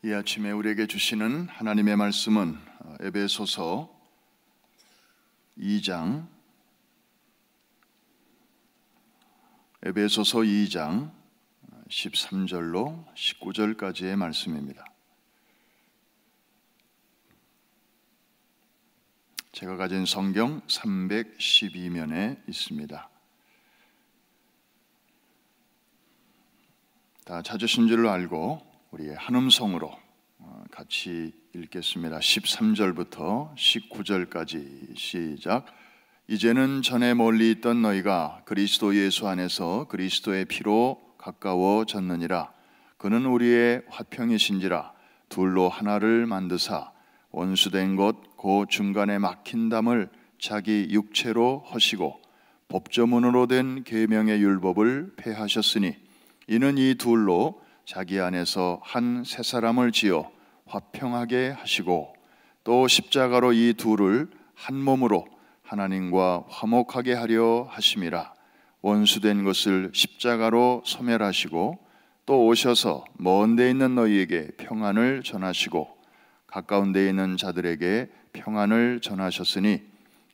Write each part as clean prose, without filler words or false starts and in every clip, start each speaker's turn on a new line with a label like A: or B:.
A: 이 아침에 우리에게 주시는 하나님의 말씀은 에베소서 2장 13절로 19절까지의 말씀입니다. 제가 가진 성경 312면에 있습니다. 다 찾으신 줄로 알고 우리의 한음성으로 같이 읽겠습니다. 13절부터 19절까지 시작. 이제는 전에 멀리 있던 너희가 그리스도 예수 안에서 그리스도의 피로 가까워졌느니라. 그는 우리의 화평이신지라. 둘로 하나를 만드사 원수된 것 그 중간에 막힌 담을 자기 육체로 허시고 법조문으로 된 계명의 율법을 폐하셨으니 이는 이 둘로 자기 안에서 한 새 사람을 지어 화평하게 하시고 또 십자가로 이 둘을 한 몸으로 하나님과 화목하게 하려 하심이라. 원수된 것을 십자가로 소멸하시고 또 오셔서 먼 데 있는 너희에게 평안을 전하시고 가까운 데 있는 자들에게 평안을 전하셨으니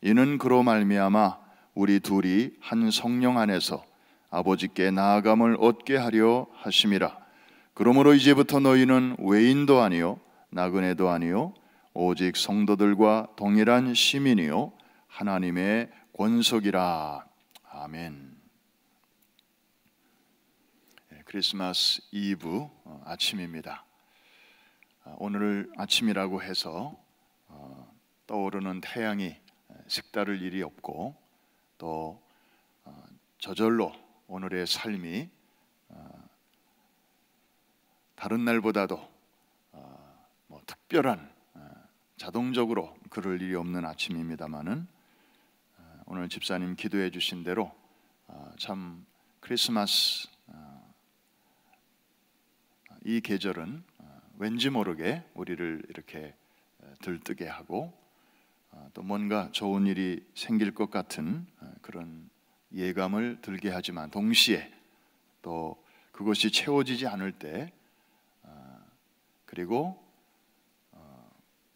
A: 이는 그로 말미암아 우리 둘이 한 성령 안에서 아버지께 나아감을 얻게 하려 하심이라. 그러므로 이제부터 너희는 외인도 아니요 나그네도 아니요 오직 성도들과 동일한 시민이요 하나님의 권속이라. 아멘. 크리스마스 이브 아침입니다. 오늘 아침이라고 해서 떠오르는 태양이 색다를 일이 없고 또 저절로 오늘의 삶이 다른 날보다도 특별한 자동적으로 그럴 일이 없는 아침입니다만은 오늘 집사님 기도해 주신 대로 참 크리스마스 이 계절은 왠지 모르게 우리를 이렇게 들뜨게 하고 또 뭔가 좋은 일이 생길 것 같은 그런 예감을 들게 하지만 동시에 또 그것이 채워지지 않을 때 그리고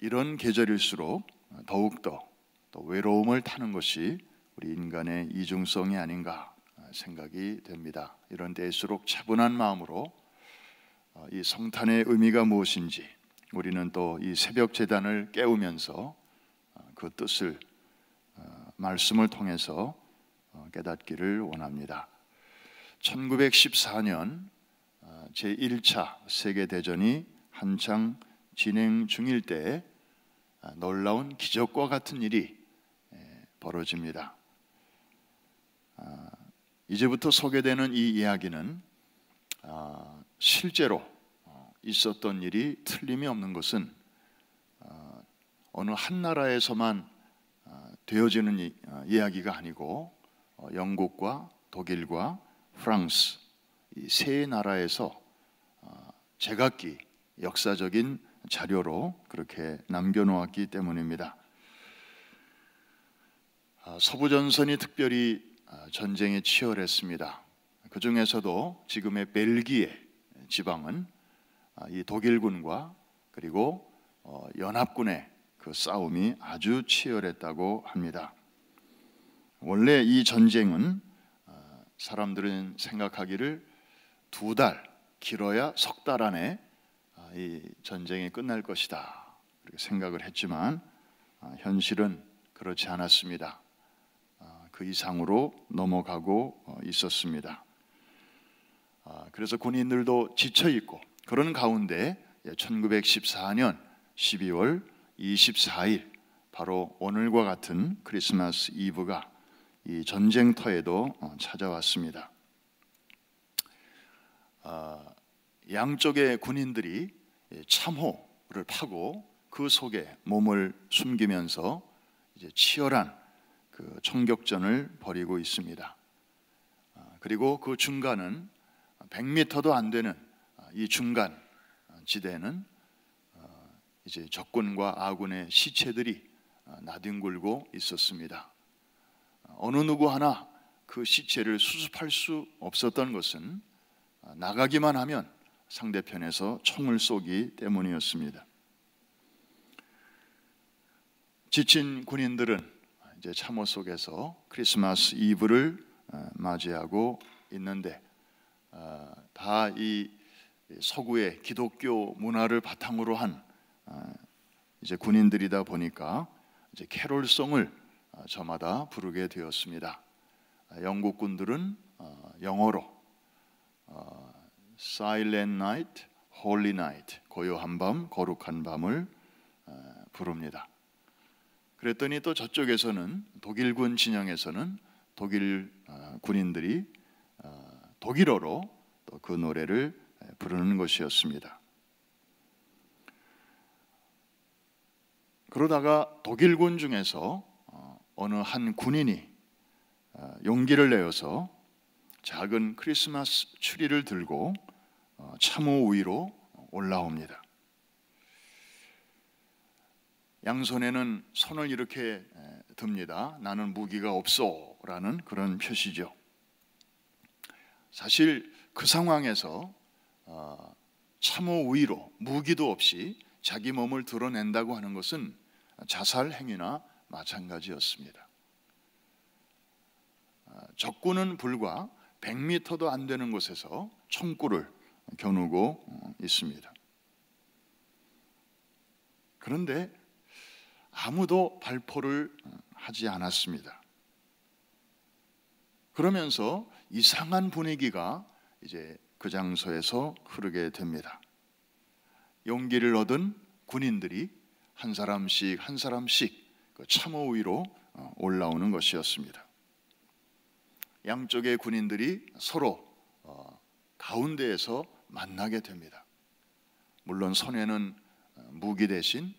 A: 이런 계절일수록 더욱더 또 외로움을 타는 것이 우리 인간의 이중성이 아닌가 생각이 됩니다. 이런 때일수록 차분한 마음으로 이 성탄의 의미가 무엇인지 우리는 또 이 새벽 제단을 깨우면서 그 뜻을 말씀을 통해서 깨닫기를 원합니다. 1914년 제1차 세계대전이 한창 진행 중일 때 놀라운 기적과 같은 일이 벌어집니다. 이제부터 소개되는 이 이야기는 실제로 있었던 일이 틀림이 없는 것은 어느 한 나라에서만 되어지는 이야기가 아니고 영국과 독일과 프랑스 이 세 나라에서 제각기 역사적인 자료로 그렇게 남겨놓았기 때문입니다. 서부전선이 특별히 전쟁에 치열했습니다. 그 중에서도 지금의 벨기에 지방은 이 독일군과 그리고 연합군의 그 싸움이 아주 치열했다고 합니다. 원래 이 전쟁은 사람들은 생각하기를 2달, 길어야 3달 안에 이 전쟁이 끝날 것이다 그렇게 생각을 했지만 현실은 그렇지 않았습니다. 그 이상으로 넘어가고 있었습니다. 그래서 군인들도 지쳐있고 그런 가운데 1914년 12월 24일 바로 오늘과 같은 크리스마스 이브가 이 전쟁터에도 찾아왔습니다. 양쪽의 군인들이 참호를 파고 그 속에 몸을 숨기면서 이제 치열한 그 총격전을 벌이고 있습니다. 그리고 그 중간은 100m도 안 되는 이 중간 지대는 이제 적군과 아군의 시체들이 나뒹굴고 있었습니다. 어느 누구 하나 그 시체를 수습할 수 없었던 것은 나가기만 하면 상대편에서 총을 쏘기 때문이었습니다. 지친 군인들은 이제 참호 속에서 크리스마스 이브를 맞이하고 있는데, 다 이 서구의 기독교 문화를 바탕으로 한 이제 군인들이다 보니까 이제 캐롤송을 저마다 부르게 되었습니다. 영국 군들은 영어로 Silent Night, Holy Night, 고요한 밤, 거룩한 밤을 부릅니다. 그랬더니 또 저쪽에서는, 독일군 진영에서는 독일 군인들이 독일어로 또 그 노래를 부르는 것이었습니다. 그러다가 독일군 중에서 어느 한 군인이 용기를 내어서 작은 크리스마스 추리를 들고 참호 위로 올라옵니다. 양손에는 손을 이렇게 듭니다. 나는 무기가 없소라는 그런 표시죠. 사실 그 상황에서 참호 위로 무기도 없이 자기 몸을 드러낸다고 하는 것은 자살 행위나 마찬가지였습니다. 적군은 불과 100m도 안 되는 곳에서 총구를 겨누고 있습니다. 그런데 아무도 발포를 하지 않았습니다. 그러면서 이상한 분위기가 이제 그 장소에서 흐르게 됩니다. 용기를 얻은 군인들이 한 사람씩 한 사람씩 그 참호 위로 올라오는 것이었습니다. 양쪽의 군인들이 서로 가운데에서 만나게 됩니다. 물론 손에는 무기 대신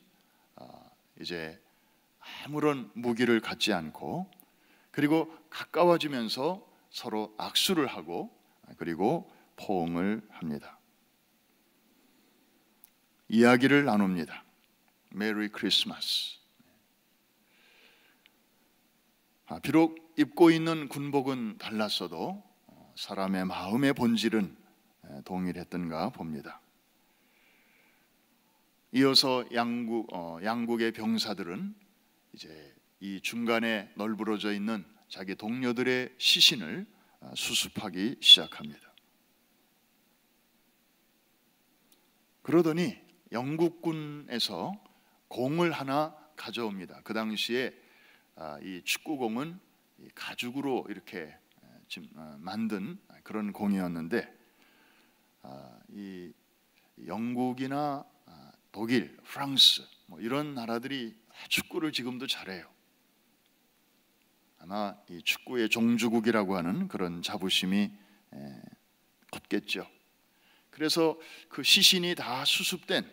A: 이제 아무런 무기를 갖지 않고, 그리고 가까워지면서 서로 악수를 하고 그리고 포옹을 합니다. 이야기를 나눕니다. 메리 크리스마스. 비록 입고 있는 군복은 달랐어도 사람의 마음의 본질은 동일했던가 봅니다. 이어서 양국의 병사들은 이제 이 중간에 널브러져 있는 자기 동료들의 시신을 수습하기 시작합니다. 그러더니 영국군에서 공을 하나 가져옵니다. 그 당시에 이 축구공은 가죽으로 이렇게 만든 그런 공이었는데, 이 영국이나 독일, 프랑스 뭐 이런 나라들이 축구를 지금도 잘해요. 아마 이 축구의 종주국이라고 하는 그런 자부심이 컸겠죠. 그래서 그 시신이 다 수습된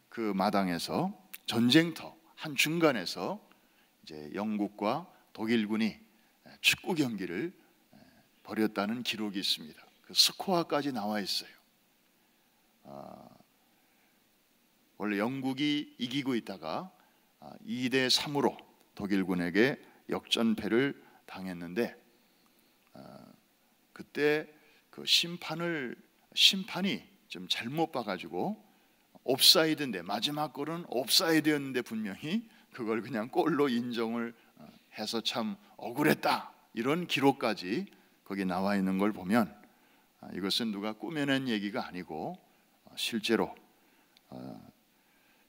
A: 그 마당에서, 전쟁터 한 중간에서 이제 영국과 독일군이 축구 경기를 벌였다는 기록이 있습니다. 그 스코어까지 나와 있어요. 원래 영국이 이기고 있다가 2대 3으로 독일군에게 역전패를 당했는데, 그때 그 심판이 좀 잘못 봐가지고 옵사이드인데, 마지막 골은 옵사이드였는데 분명히 그걸 그냥 골로 인정을 해서 참 억울했다, 이런 기록까지 거기 나와 있는 걸 보면 이것은 누가 꾸며낸 얘기가 아니고 실제로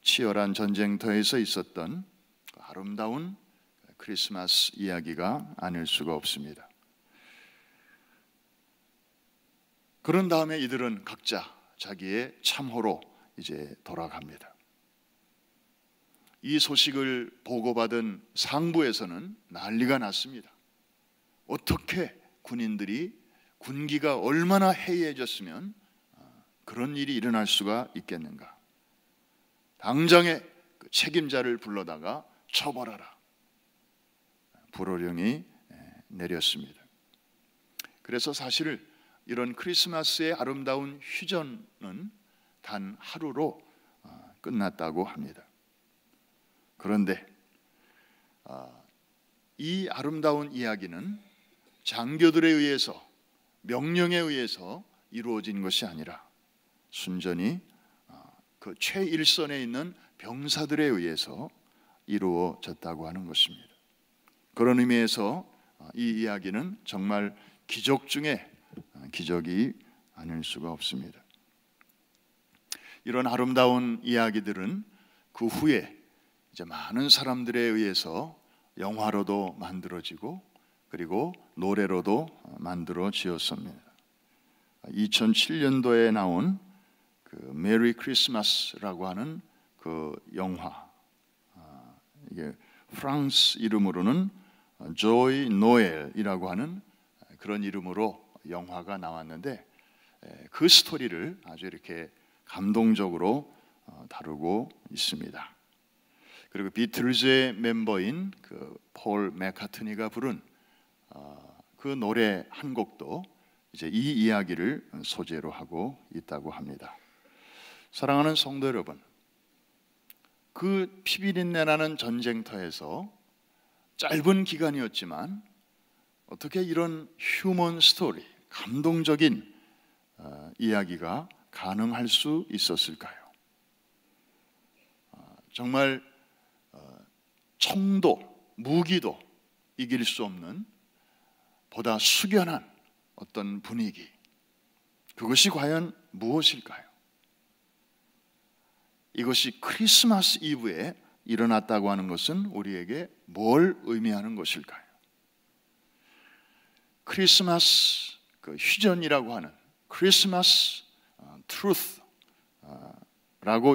A: 치열한 전쟁터에서 있었던 아름다운 크리스마스 이야기가 아닐 수가 없습니다. 그런 다음에 이들은 각자 자기의 참호로 이제 돌아갑니다. 이 소식을 보고받은 상부에서는 난리가 났습니다. 어떻게 군인들이, 군기가 얼마나 해이해졌으면 그런 일이 일어날 수가 있겠는가? 당장에 그 책임자를 불러다가 처벌하라, 불호령이 내렸습니다. 그래서 사실 이런 크리스마스의 아름다운 휴전은 단 하루로 끝났다고 합니다. 그런데 이 아름다운 이야기는 장교들에 의해서, 명령에 의해서 이루어진 것이 아니라 순전히 그 최일선에 있는 병사들에 의해서 이루어졌다고 하는 것입니다. 그런 의미에서 이 이야기는 정말 기적 중에 기적이 아닐 수가 없습니다. 이런 아름다운 이야기들은 그 후에 이제 많은 사람들에 의해서 영화로도 만들어지고 그리고 노래로도 만들어지었습니다. 2007년도에 나온 그 메리 크리스마스라고 하는 그 영화, 이게 프랑스 이름으로는 조이 노엘이라고 하는 그런 이름으로 영화가 나왔는데, 그 스토리를 아주 이렇게 감동적으로 다루고 있습니다. 그리고 비틀즈의 멤버인 그 폴 맥카트니가 부른 그 노래 한 곡도 이제 이 이야기를 소재로 하고 있다고 합니다. 사랑하는 성도 여러분, 그 피비린내 나는 전쟁터에서 짧은 기간이었지만 어떻게 이런 휴먼 스토리, 감동적인 이야기가 가능할 수 있었을까요? 정말 총도 무기도 이길 수 없는 보다 숙연한 어떤 분위기, 그것이 과연 무엇일까요? 이것이 크리스마스 이브에 일어났다고 하는 것은 우리에게 뭘 의미하는 것일까요? 크리스마스 그 휴전이라고 하는 크리스마스 트루스라고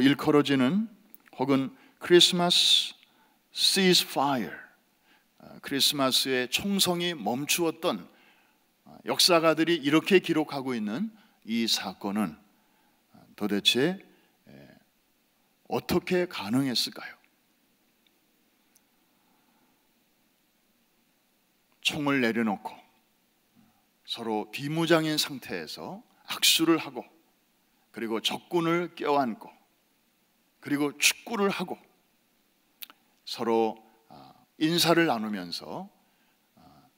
A: 일컬어지는, 혹은 크리스마스 ceasefire, 크리스마스의 총성이 멈추었던 역사가들이 이렇게 기록하고 있는 이 사건은 도대체 어떻게 가능했을까요? 총을 내려놓고 서로 비무장인 상태에서 악수를 하고, 그리고 적군을 껴안고, 그리고 축구를 하고, 서로 인사를 나누면서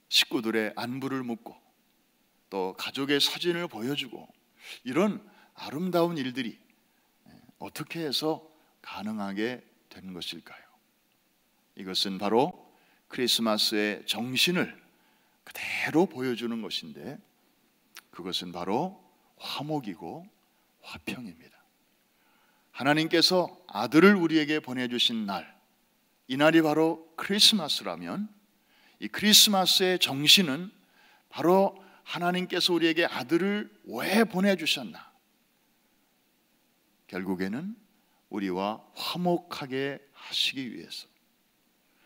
A: 식구들의 안부를 묻고, 또 가족의 사진을 보여주고, 이런 아름다운 일들이 어떻게 해서 가능하게 된 것일까요? 이것은 바로 크리스마스의 정신을 그대로 보여주는 것인데, 그것은 바로 화목이고 화평입니다. 하나님께서 아들을 우리에게 보내주신 날, 이 날이 바로 크리스마스라면, 이 크리스마스의 정신은 바로 하나님께서 우리에게 아들을 왜 보내주셨나? 결국에는 우리와 화목하게 하시기 위해서.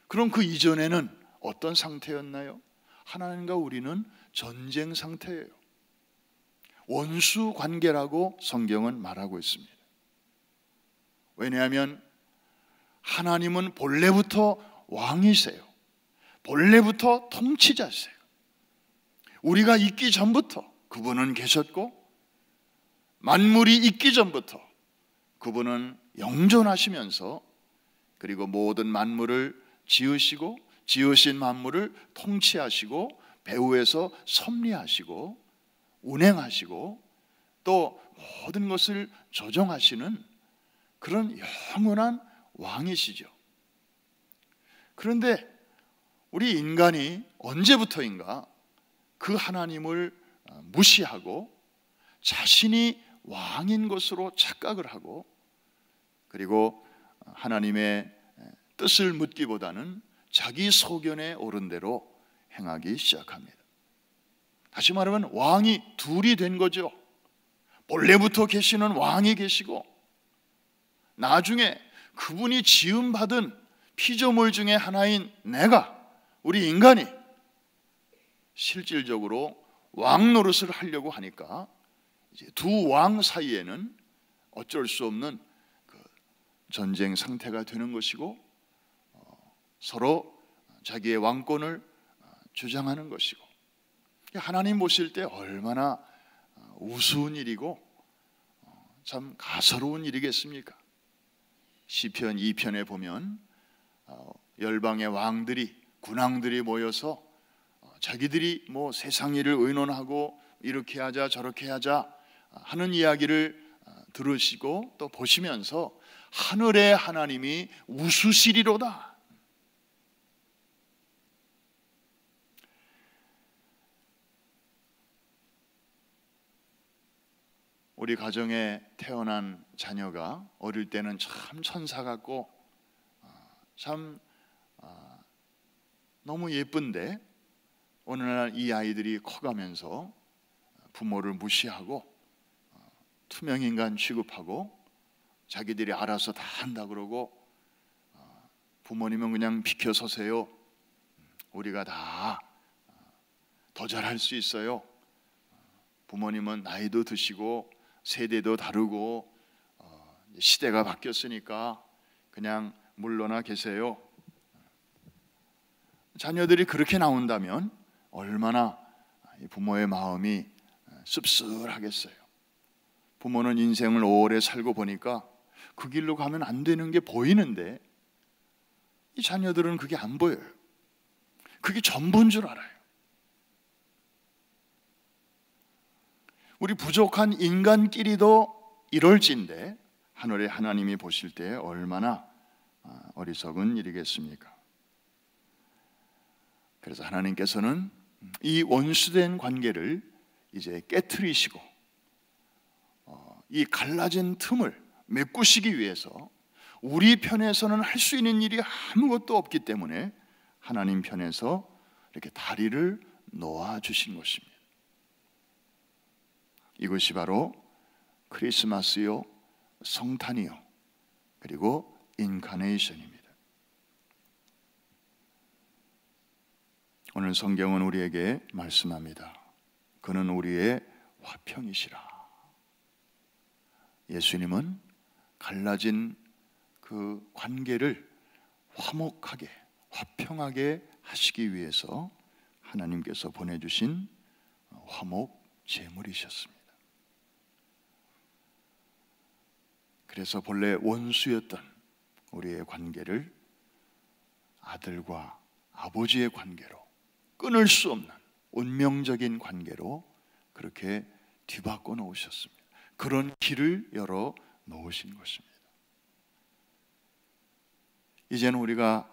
A: 그럼 그 이전에는 어떤 상태였나요? 하나님과 우리는 전쟁 상태예요. 원수 관계라고 성경은 말하고 있습니다. 왜냐하면 하나님은 본래부터 왕이세요. 본래부터 통치자세요. 우리가 있기 전부터 그분은 계셨고, 만물이 있기 전부터 그분은 영존하시면서, 그리고 모든 만물을 지으시고 지으신 만물을 통치하시고 배후에서 섭리하시고 운행하시고 또 모든 것을 조정하시는 그런 영원한 왕이시죠. 그런데 우리 인간이 언제부터인가 그 하나님을 무시하고 자신이 왕인 것으로 착각을 하고, 그리고 하나님의 뜻을 묻기보다는 자기 소견에 오른 대로 행하기 시작합니다. 다시 말하면 왕이 둘이 된 거죠. 본래부터 계시는 왕이 계시고, 나중에 그분이 지음받은 피조물 중에 하나인 내가, 우리 인간이 실질적으로 왕 노릇을 하려고 하니까 이제 두 왕 사이에는 어쩔 수 없는 그 전쟁 상태가 되는 것이고, 서로 자기의 왕권을 주장하는 것이고, 하나님 보실 때 얼마나 우스운 일이고 참 가소로운 일이겠습니까? 시편 2편에 보면 열방의 왕들이, 군왕들이 모여서 자기들이 뭐 세상 일을 의논하고 이렇게 하자 저렇게 하자 하는 이야기를 들으시고 또 보시면서 하늘의 하나님이 웃으시리로다. 우리 가정에 태어난 자녀가 어릴 때는 참 천사 같고 참 너무 예쁜데 어느 날 이 아이들이 커가면서 부모를 무시하고 투명인간 취급하고 자기들이 알아서 다 한다 그러고 부모님은 그냥 비켜서세요. 우리가 다 더 잘할 수 있어요. 부모님은 나이도 드시고 세대도 다르고 시대가 바뀌었으니까 그냥 물러나 계세요. 자녀들이 그렇게 나온다면 얼마나 부모의 마음이 씁쓸하겠어요. 부모는 인생을 오래 살고 보니까 그 길로 가면 안 되는 게 보이는데 이 자녀들은 그게 안 보여요. 그게 전부인 줄 알아요. 우리 부족한 인간끼리도 이럴진데 하늘의 하나님이 보실 때 얼마나 어리석은 일이겠습니까? 그래서 하나님께서는 이 원수된 관계를 이제 깨트리시고 이 갈라진 틈을 메꾸시기 위해서 우리 편에서는 할 수 있는 일이 아무것도 없기 때문에 하나님 편에서 이렇게 다리를 놓아주신 것입니다. 이것이 바로 크리스마스요, 성탄이요, 그리고 인카네이션입니다. 오늘 성경은 우리에게 말씀합니다. 그는 우리의 화평이시라. 예수님은 갈라진 그 관계를 화목하게, 화평하게 하시기 위해서 하나님께서 보내주신 화목 제물이셨습니다. 그래서 본래 원수였던 우리의 관계를 아들과 아버지의 관계로, 끊을 수 없는 운명적인 관계로 그렇게 뒤바꿔 놓으셨습니다. 그런 길을 열어 놓으신 것입니다. 이제는 우리가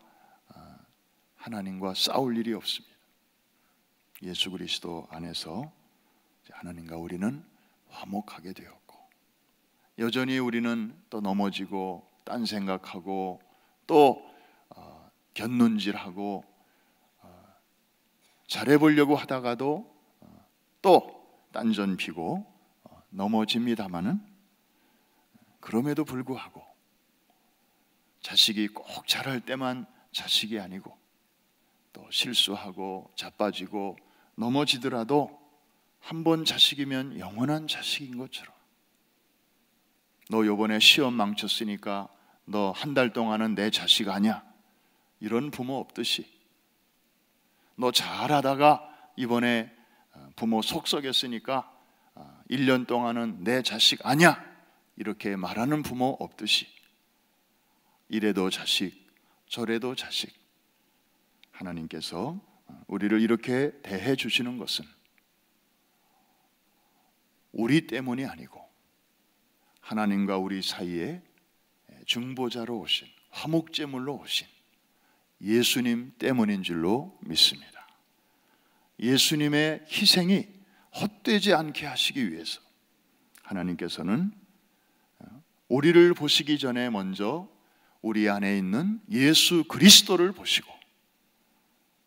A: 하나님과 싸울 일이 없습니다. 예수 그리스도 안에서 하나님과 우리는 화목하게 되었고, 여전히 우리는 또 넘어지고 딴 생각하고 또 곁눈질하고 잘해보려고 하다가도 또 딴전 피고 넘어집니다마는, 그럼에도 불구하고 자식이 꼭 잘할 때만 자식이 아니고 또 실수하고 자빠지고 넘어지더라도 한 번 자식이면 영원한 자식인 것처럼, 너 요번에 시험 망쳤으니까 너 한 달 동안은 내 자식 아니야, 이런 부모 없듯이, 너 잘하다가 이번에 부모 속 썩였으니까 1년 동안은 내 자식 아니야, 이렇게 말하는 부모 없듯이, 이래도 자식 저래도 자식, 하나님께서 우리를 이렇게 대해 주시는 것은 우리 때문이 아니고 하나님과 우리 사이에 중보자로 오신, 화목제물로 오신 예수님 때문인 줄로 믿습니다. 예수님의 희생이 헛되지 않게 하시기 위해서 하나님께서는 우리를 보시기 전에 먼저 우리 안에 있는 예수 그리스도를 보시고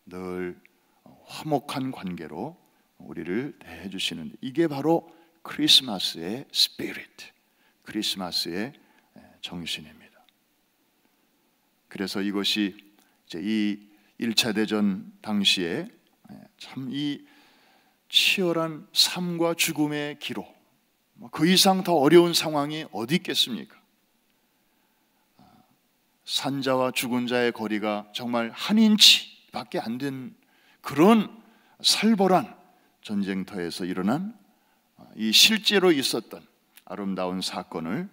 A: 늘 화목한 관계로 우리를 대해 주시는데, 이게 바로 크리스마스의 스피릿, 크리스마스의 정신입니다. 그래서 이것이 이제 이 1차 대전 당시에 참 이 치열한 삶과 죽음의 기로, 그 이상 더 어려운 상황이 어디 있겠습니까? 산자와 죽은 자의 거리가 정말 한 인치밖에 안 된 그런 살벌한 전쟁터에서 일어난 이 실제로 있었던 아름다운 사건을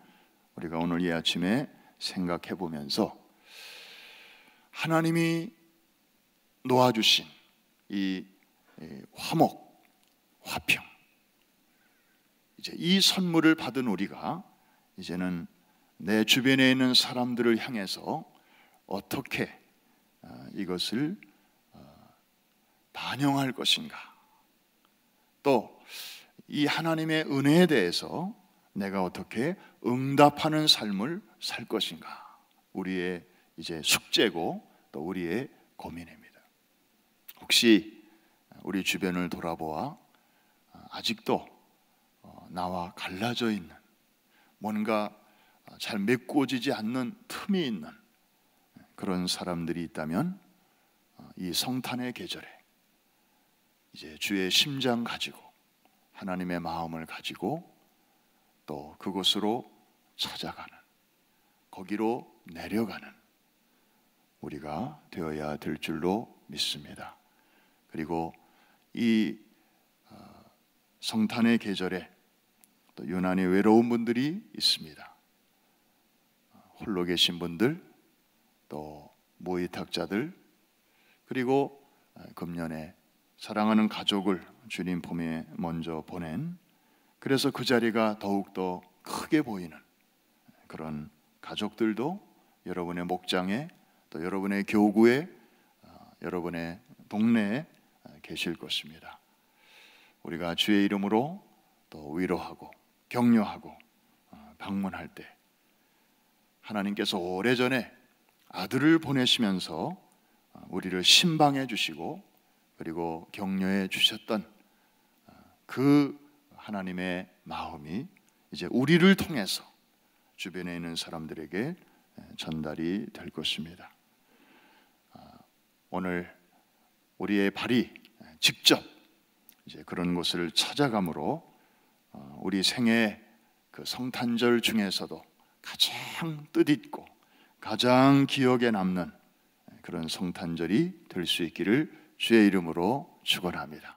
A: 우리가 오늘 이 아침에 생각해 보면서 하나님이 놓아주신 이 화목, 화평, 이제 이 선물을 받은 우리가 이제는 내 주변에 있는 사람들을 향해서 어떻게 이것을 반영할 것인가, 또 이 하나님의 은혜에 대해서 내가 어떻게 응답하는 삶을 살 것인가, 우리의 이제 숙제고 또 우리의 고민입니다. 혹시 우리 주변을 돌아보아 아직도 나와 갈라져 있는, 뭔가 잘 메꿔지지 않는 틈이 있는 그런 사람들이 있다면 이 성탄의 계절에 이제 주의 심장 가지고, 하나님의 마음을 가지고 또 그곳으로 찾아가는, 거기로 내려가는 우리가 되어야 될 줄로 믿습니다. 그리고 이 성탄의 계절에 또 유난히 외로운 분들이 있습니다. 홀로 계신 분들, 또 무위탁자들, 그리고 금년에 사랑하는 가족을 주님 품에 먼저 보낸, 그래서 그 자리가 더욱더 크게 보이는 그런 가족들도 여러분의 목장에, 또 여러분의 교구에, 여러분의 동네에 계실 것입니다. 우리가 주의 이름으로 또 위로하고 격려하고 방문할 때, 하나님께서 오래전에 아들을 보내시면서 우리를 신방해 주시고 그리고 격려해 주셨던 그 하나님의 마음이 이제 우리를 통해서 주변에 있는 사람들에게 전달이 될 것입니다. 오늘 우리의 발이 직접 이제 그런 곳을 찾아감으로 우리 생애 그 성탄절 중에서도 가장 뜻있고 가장 기억에 남는 그런 성탄절이 될 수 있기를 주의 이름으로 축원합니다.